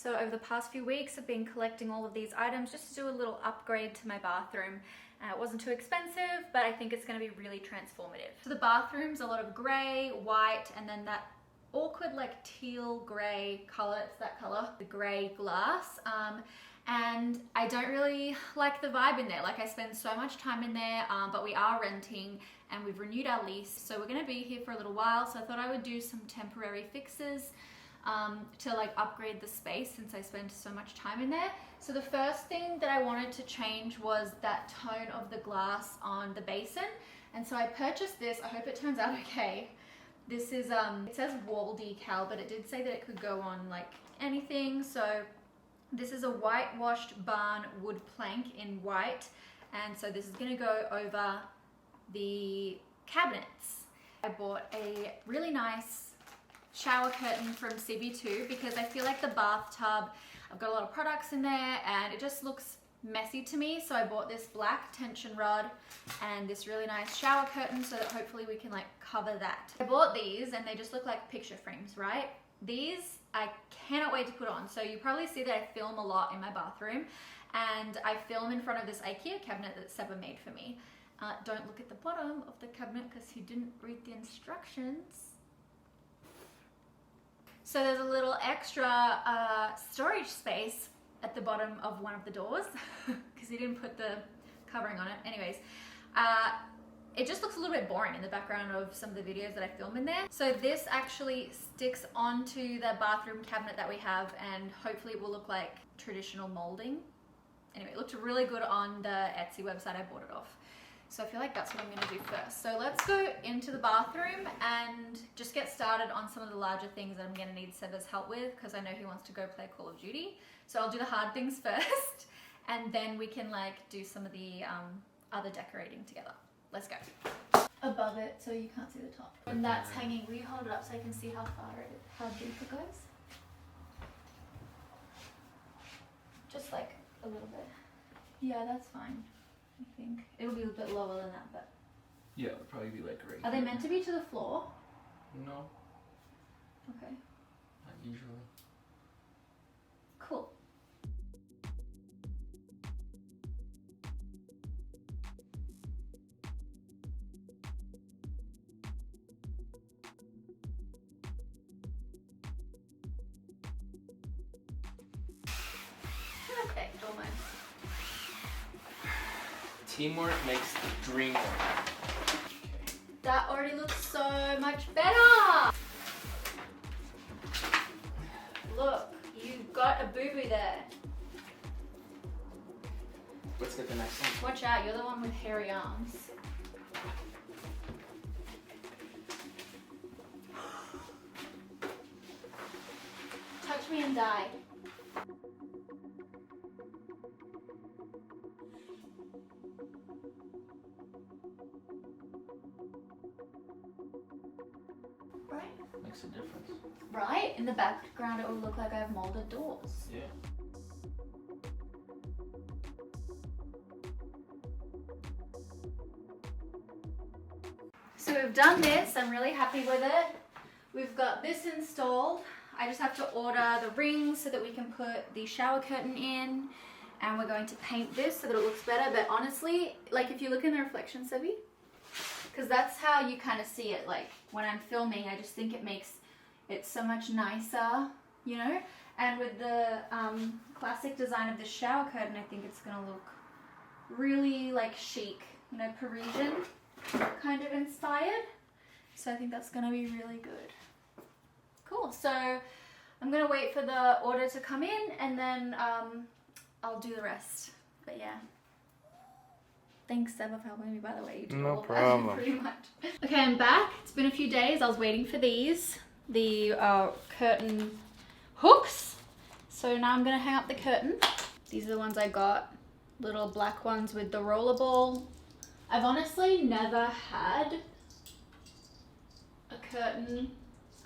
So over the past few weeks I've been collecting all of these items just to do a little upgrade to my bathroom. It wasn't too expensive, but I think it's going to be really transformative. So the bathroom's a lot of grey, white, and then that awkward like teal grey colour, it's that colour, the grey glass. And I don't really like the vibe in there. Like I spend so much time in there, but we are renting and we've renewed our lease. So we're gonna be here for a little while. So I thought I would do some temporary fixes to like upgrade the space since I spend so much time in there. So the first thing that I wanted to change was that tone of the glass on the basin. And so I purchased this, I hope it turns out okay. This is, it says wall decal, but it did say that it could go on like anything. So this is a whitewashed barn wood plank in white. And so this is gonna go over the cabinets. I bought a really nice shower curtain from CB2 because I feel like the bathtub, I've got a lot of products in there and it just looks messy to me. So I bought this black tension rod and this really nice shower curtain so that hopefully we can like cover that. I bought these and they just look like picture frames, right? These I cannot wait to put on. So you probably see that I film a lot in my bathroom and I film in front of this IKEA cabinet that Seba made for me. Don't look at the bottom of the cabinet because he didn't read the instructions. So there's a little extra storage space at the bottom of one of the doors because he didn't put the covering on it. Anyways, it just looks a little bit boring in the background of some of the videos that I film in there. So this actually sticks onto the bathroom cabinet that we have and hopefully it will look like traditional molding. Anyway, it looked really good on the Etsy website I bought it off. So I feel like that's what I'm gonna do first. So let's go into the bathroom and just get started on some of the larger things that I'm gonna need Seba's help with because I know he wants to go play Call of Duty. So I'll do the hard things first and then we can like do some of the other decorating together. Let's go. Above it so you can't see the top. When that's hanging, will you hold it up so I can see how deep it goes? Just like a little bit. Yeah, that's fine. I think it'll be a bit lower than that, but yeah, it'll probably be like right. Are they meant to be to the floor? No. Okay. Not usually. Cool. Perfect, almost. Teamwork makes the dream work. Okay. That already looks so much better. Look, you've got a boo-boo there. Let's get the next one. Watch out, you're the one with hairy arms. Touch me and die. Right? Makes a difference. Right? In the background it will look like I have molded doors. Yeah. So we've done this, I'm really happy with it. We've got this installed. I just have to order the rings so that we can put the shower curtain in. And we're going to paint this so that it looks better. But honestly, like if you look in the reflection, Sebi, because that's how you kind of see it. Like when I'm filming, I just think it makes it so much nicer, you know? And with the classic design of the shower curtain, I think it's gonna look really like chic, you know, Parisian kind of inspired. So I think that's gonna be really good. Cool, so I'm gonna wait for the order to come in and then I'll do the rest, but yeah. Thanks, Seba, for helping me, by the way. You did No all of that, problem. pretty much. Okay, I'm back. It's been a few days. I was waiting for these, the curtain hooks. So now I'm gonna hang up the curtain. These are the ones I got, little black ones with the rollerball. I've honestly never had a curtain.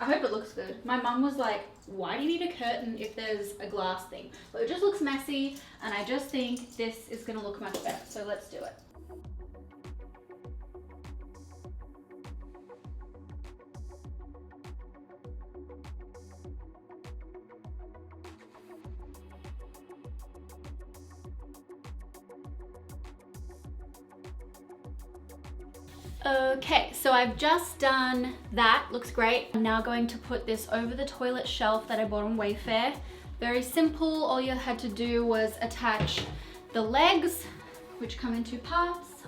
I hope it looks good. My mum was like, why do you need a curtain if there's a glass thing? But it just looks messy and I just think this is gonna look much better. So let's do it. Okay, so I've just done that, looks great. I'm now going to put this over the toilet shelf that I bought on Wayfair. Very simple, all you had to do was attach the legs, which come in 2 parts,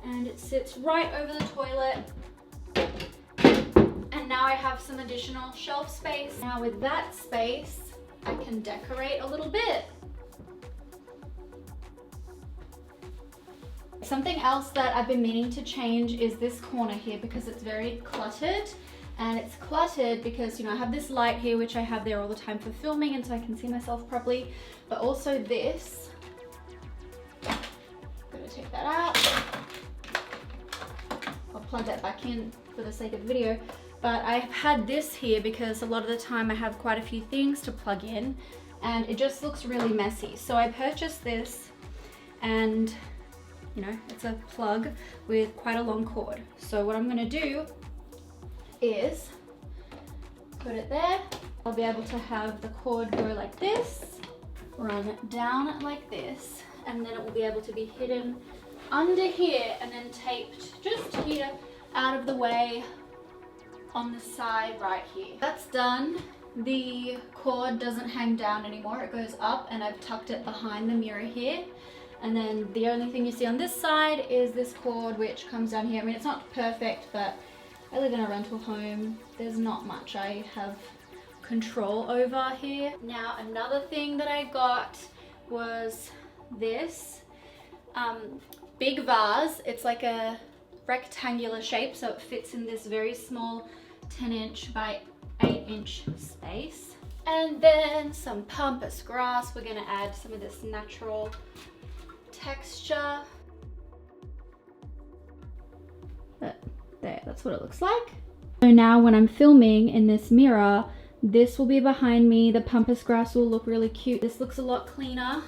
and it sits right over the toilet. And now I have some additional shelf space. Now with that space, I can decorate a little bit. Something else that I've been meaning to change is this corner here because it's very cluttered. And it's cluttered because, you know, I have this light here, which I have there all the time for filming and so I can see myself properly. But also this, I'm gonna take that out. I'll plug that back in for the sake of the video. But I've had this here because a lot of the time I have quite a few things to plug in and it just looks really messy. So I purchased this and, you know, it's a plug with quite a long cord. So what I'm gonna do is put it there. I'll be able to have the cord go like this, run down like this, and then it will be able to be hidden under here and then taped just here out of the way on the side right here. That's done. The cord doesn't hang down anymore, it goes up, and I've tucked it behind the mirror here. And then the only thing you see on this side is this cord which comes down here. I mean, it's not perfect, but I live in a rental home. There's not much I have control over here. Now, another thing that I got was this big vase. It's like a rectangular shape, so it fits in this very small 10-inch by 8-inch space. And then some pampas grass. We're gonna add some of this natural texture. But there, that's what it looks like. So now when I'm filming in this mirror, this will be behind me. The pampas grass will look really cute. This looks a lot cleaner.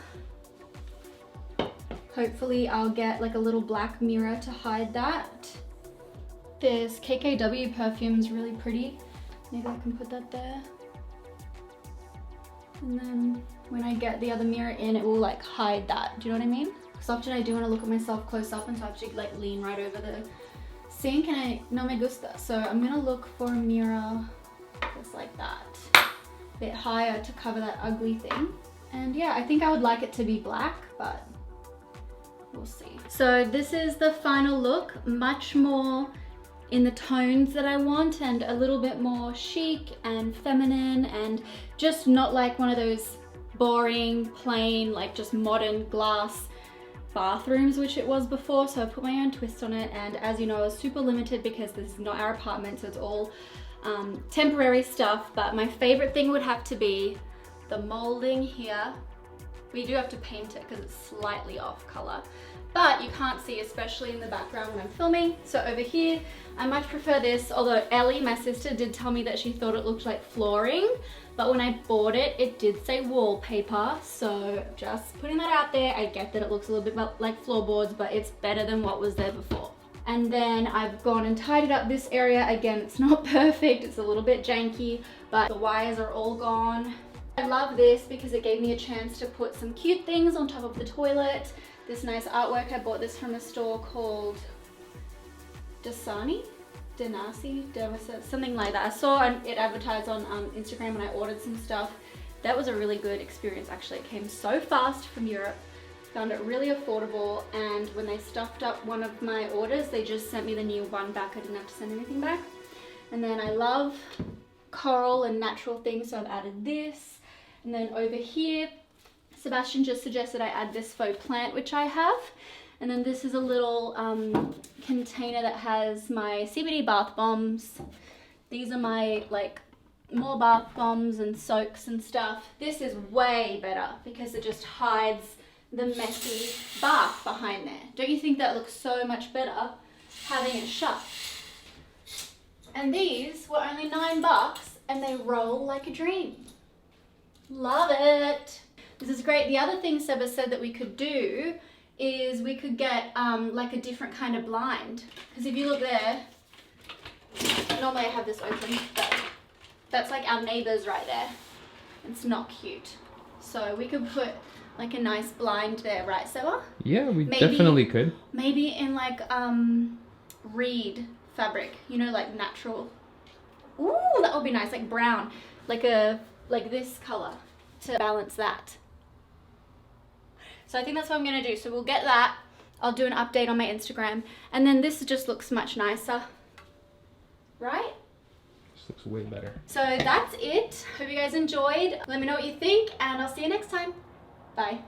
Hopefully I'll get like a little black mirror to hide that. This KKW perfume's really pretty. Maybe I can put that there. And then when I get the other mirror in, it will like hide that. Do you know what I mean? Because often I do want to look at myself close up and so I have to like lean right over the sink and no me gusta. So I'm gonna look for a mirror just like that. A bit higher to cover that ugly thing. And yeah, I think I would like it to be black, but we'll see. So this is the final look, much more in the tones that I want and a little bit more chic and feminine and just not like one of those boring, plain, like just modern glass bathrooms, which it was before. So I put my own twist on it, and as you know, I was super limited because this is not our apartment, so it's all temporary stuff. But my favorite thing would have to be the molding here. We do have to paint it because it's slightly off color, but you can't see, especially in the background when I'm filming. So over here, I much prefer this, although Ellie, my sister, did tell me that she thought it looked like flooring, but when I bought it, it did say wallpaper. So just putting that out there. I get that it looks a little bit like floorboards, but it's better than what was there before. And then I've gone and tidied up this area. Again, it's not perfect, it's a little bit janky, but the wires are all gone. I love this because it gave me a chance to put some cute things on top of the toilet. This nice artwork, I bought this from a store called Dasani, something like that. I saw it advertised on Instagram when I ordered some stuff. That was a really good experience actually. It came so fast from Europe. Found it really affordable, and when they stuffed up one of my orders, they just sent me the new one back. I didn't have to send anything back. And then I love coral and natural things, so I've added this. And then over here, Sebastian just suggested I add this faux plant, which I have. And then this is a little container that has my CBD bath bombs. These are my like more bath bombs and soaks and stuff. This is way better because it just hides the messy bath behind there. Don't you think that looks so much better having it shut? And these were only $9 and they roll like a dream. Love it. This is great. The other thing Seba said that we could do is we could get like a different kind of blind. Because if you look there, normally I have this open, but that's like our neighbors right there. It's not cute. So we could put like a nice blind there, right, Seba? Yeah, we definitely could. Maybe in like reed fabric, you know, like natural. Ooh, that would be nice, like brown, like this color to balance that. So I think that's what I'm gonna do. So we'll get that. I'll do an update on my Instagram, and then this just looks much nicer, right? This looks way better. So that's it. Hope you guys enjoyed. Let me know what you think, and I'll see you next time. Bye.